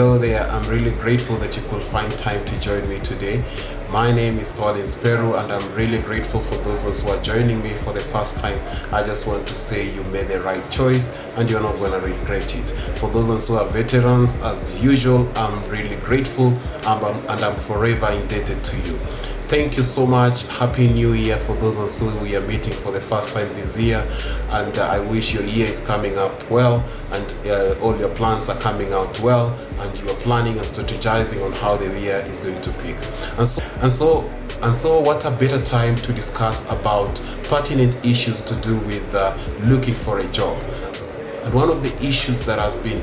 Hello there, I'm really grateful that you could find time to join me today. My name is Peru, and I'm really grateful for those who are joining me for the first time. I just want to say you made the right choice and you're not going to regret it. For those who are veterans, as usual, I'm really grateful and I'm forever indebted to you. Thank you so much. Happy New Year for those who we are meeting for the first time this year, and I wish your year is coming up well, and all your plans are coming out well, and you are planning and strategizing on how the year is going to pick. And so what a better time to discuss about pertinent issues to do with looking for a job. And one of the issues that has been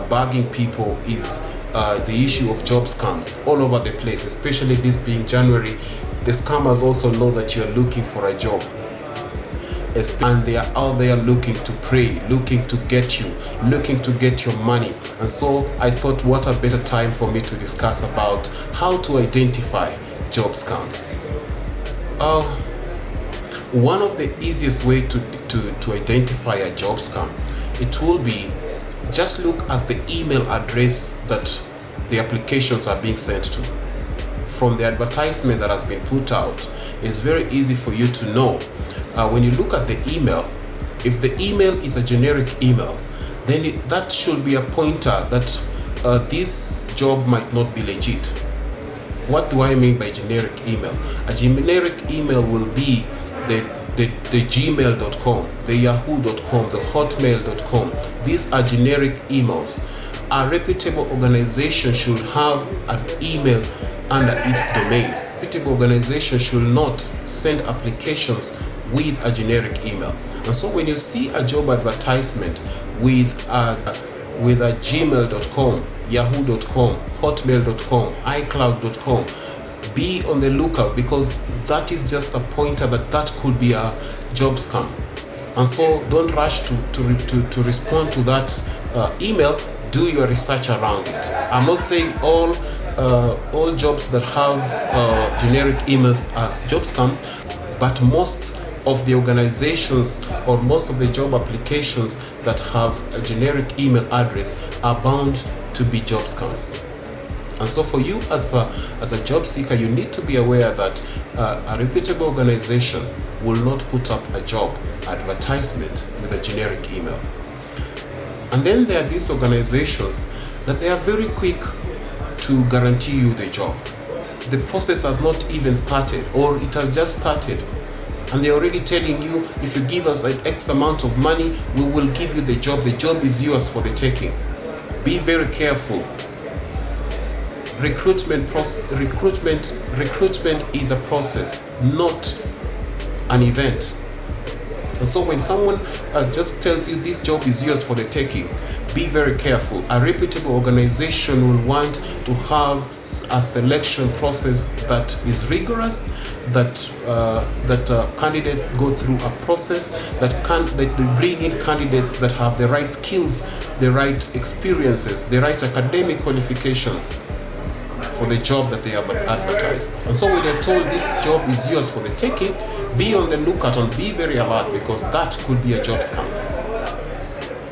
bugging people is the issue of job scams all over the place, especially this being January. The scammers also know that you're looking for a job, and they are out there looking to prey, looking to get you, looking to get your money. And so I thought, what a better time for me to discuss about how to identify job scams. One of the easiest way to identify a job scam, it will be just look at the email address that the applications are being sent to. From the advertisement that has been put out, it's very easy for you to know. When you look at the email, if the email is a generic email, then that should be a pointer that this job might not be legit. What do I mean by generic email? A generic email will be the gmail.com, the yahoo.com, the hotmail.com. These are generic emails. A reputable organization should have an email under its domain. A reputable organization should not send applications with a generic email. And so when you see a job advertisement with a gmail.com, yahoo.com, hotmail.com, icloud.com, be on the lookout, because that is just a pointer that could be a job scam. And so don't rush to respond to that email. Do your research around it. I'm not saying all jobs that have generic emails are job scams, but most of the organizations or most of the job applications that have a generic email address are bound to be job scams. And so for you as a job seeker, you need to be aware that a reputable organization will not put up a job advertisement with a generic email. And then there are these organizations that they are very quick to guarantee you the job. The process has not even started, or it has just started, and they're already telling you, if you give us an X amount of money, we will give you the job. The job is yours for the taking. Be very careful. Recruitment is a process, not an event. And so when someone just tells you this job is yours for the taking, be very careful. A reputable organization will want to have a selection process that is rigorous, that candidates go through a process, that they bring in candidates that have the right skills, the right experiences, the right academic qualifications for the job that they have advertised. And so when you're told this job is yours for the taking, be on the lookout and be very alert, because that could be a job scam.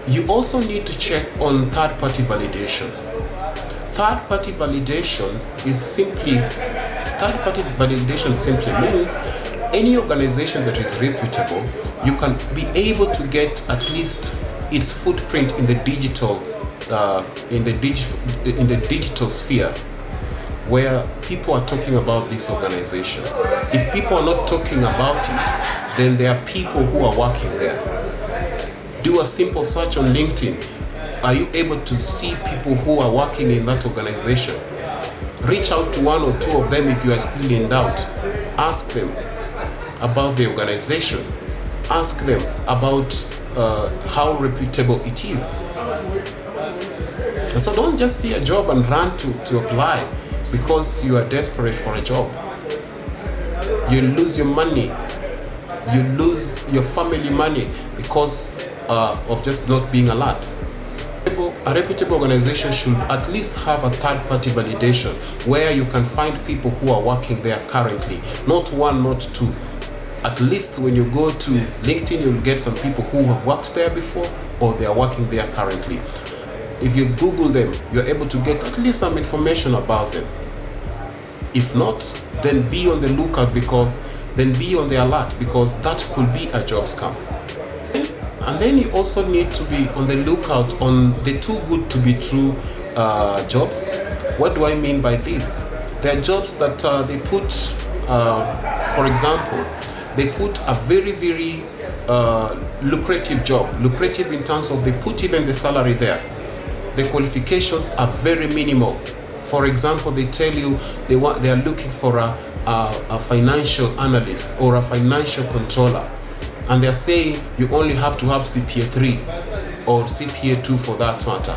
You also need to check on third-party validation. Third-party validation simply means any organization that is reputable, you can be able to get at least its footprint in the digital sphere, where people are talking about this organization. If people are not talking about it, then there are people who are working there. Do a simple search on LinkedIn. Are you able to see people who are working in that organization? Reach out to one or two of them if you are still in doubt. Ask them about the organization. Ask them about how reputable it is. And so don't just see a job and run to apply because you are desperate for a job. You lose your money. You lose your family money because of just not being alert. A reputable organization should at least have a third-party validation where you can find people who are working there currently. Not one, not two. At least when you go to LinkedIn, you'll get some people who have worked there before or they are working there currently. If you Google them, you're able to get at least some information about them. If not, then be on the lookout, then be on the alert, because that could be a job scam. And then you also need to be on the lookout on the too good to be true jobs. What do I mean by this? There are jobs that they put, for example, they put a very, very lucrative job. Lucrative in terms of they put even the salary there. The qualifications are very minimal. For example, they tell you they are looking for a financial analyst or a financial controller, and they are saying you only have to have CPA 3 or CPA 2 for that matter.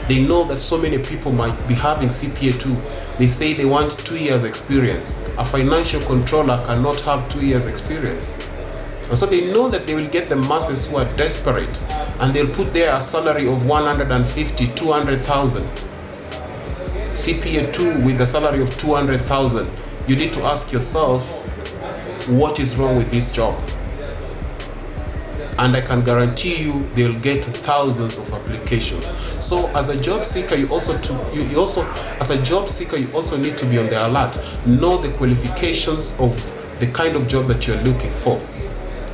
They know that so many people might be having CPA 2. They say they want 2 years experience. A financial controller cannot have 2 years experience. And so they know that they will get the masses who are desperate, and they'll put there a salary of 150, 200,000. CPA 2 with the salary of 200,000. You need to ask yourself, what is wrong with this job? And I can guarantee you they'll get thousands of applications. So as a job seeker, you also need to be on the alert. Know the qualifications of the kind of job that you're looking for.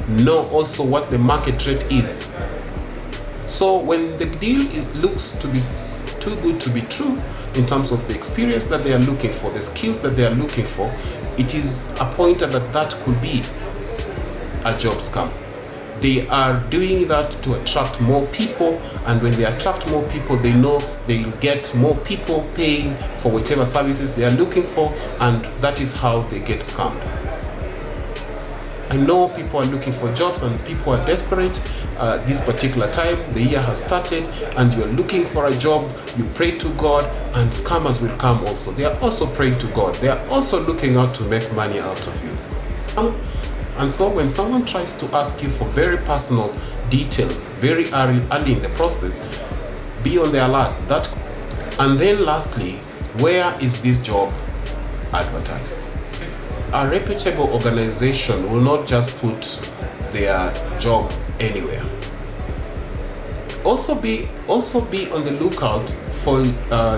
Know also what the market rate is. So when the deal looks to be too good to be true in terms of the experience that they are looking for, the skills that they are looking for, it is a pointer that could be a job scam. They are doing that to attract more people, and when they attract more people, they know they'll get more people paying for whatever services they are looking for, and that is how they get scammed. I know people are looking for jobs and people are desperate. This particular time, the year has started, and you're looking for a job. You pray to God, and scammers will come also. They are also praying to God. They are also looking out to make money out of you. And so when someone tries to ask you for very personal details very early in the process, be on the alert. And then lastly, where is this job advertised? A reputable organization will not just put their job anywhere. Also be on the lookout for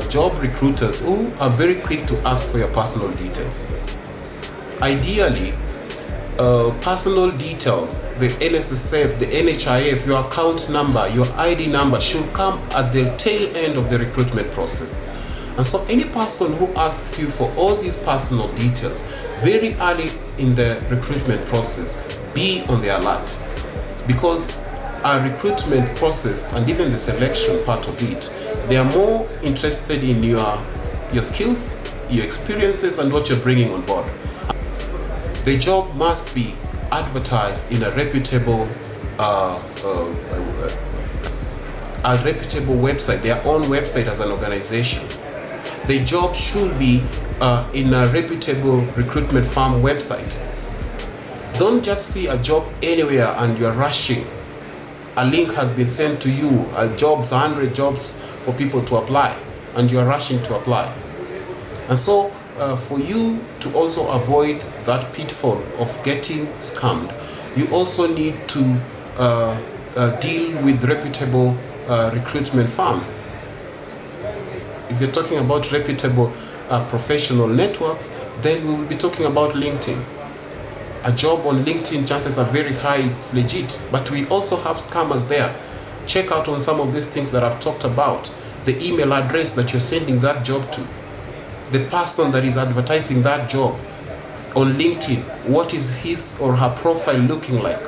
job recruiters who are very quick to ask for your personal details. Ideally, personal details, the NSSF, the NHIF, your account number, your ID number should come at the tail end of the recruitment process. And so any person who asks you for all these personal details very early in the recruitment process, be on the alert, because our recruitment process and even the selection part of it, they are more interested in your skills, your experiences, and what you're bringing on board. The job must be advertised in a reputable website, their own website as an organization. The job should be in a reputable recruitment firm website. Don't just see a job anywhere and you're rushing. A link has been sent to you, 100 jobs for people to apply, and you're rushing to apply. And so for you to also avoid that pitfall of getting scammed, you also need to deal with reputable recruitment firms. If you're talking about reputable professional networks, then we will be talking about LinkedIn. A job on LinkedIn, chances are very high it's legit, but we also have scammers there. Check out on some of these things that I've talked about. The email address that you're sending that job to, the person that is advertising that job on LinkedIn, what is his or her profile looking like?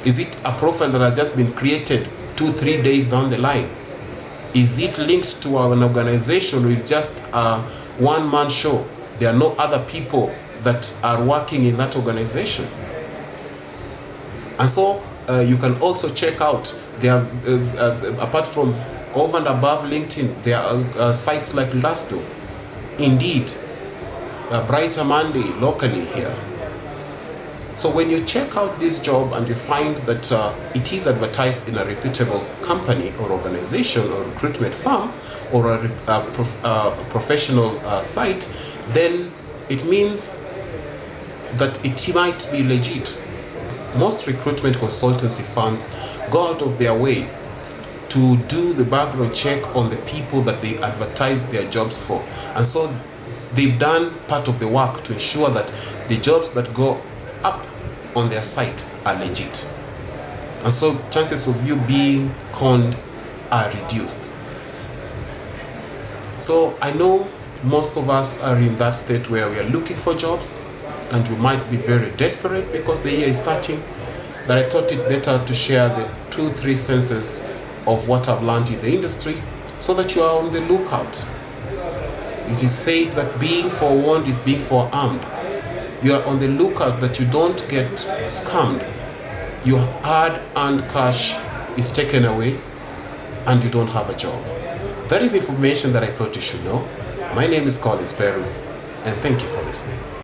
Is it a profile that has just been created 2-3 days down the line? Is it linked to an organization or is just a one-man show? There are no other people that are working in that organization. And so you can also check out, there are, apart from over and above LinkedIn, there are sites like Glassdoor, Indeed, Brighter Monday locally here. So when you check out this job and you find that it is advertised in a reputable company or organization or recruitment firm or a professional site, then it means that it might be legit. Most recruitment consultancy firms go out of their way to do the background check on the people that they advertise their jobs for. And so they've done part of the work to ensure that the jobs that go up on their site are legit. And so chances of you being conned are reduced. So I know most of us are in that state where we are looking for jobs, and you might be very desperate because the year is starting. But I thought it better to share the 2-3 senses of what I've learned in the industry so that you are on the lookout. It is said that being forewarned is being forearmed. You are on the lookout that you don't get scammed. Your hard-earned cash is taken away and you don't have a job. That is information that I thought you should know. My name is Peru, and thank you for listening.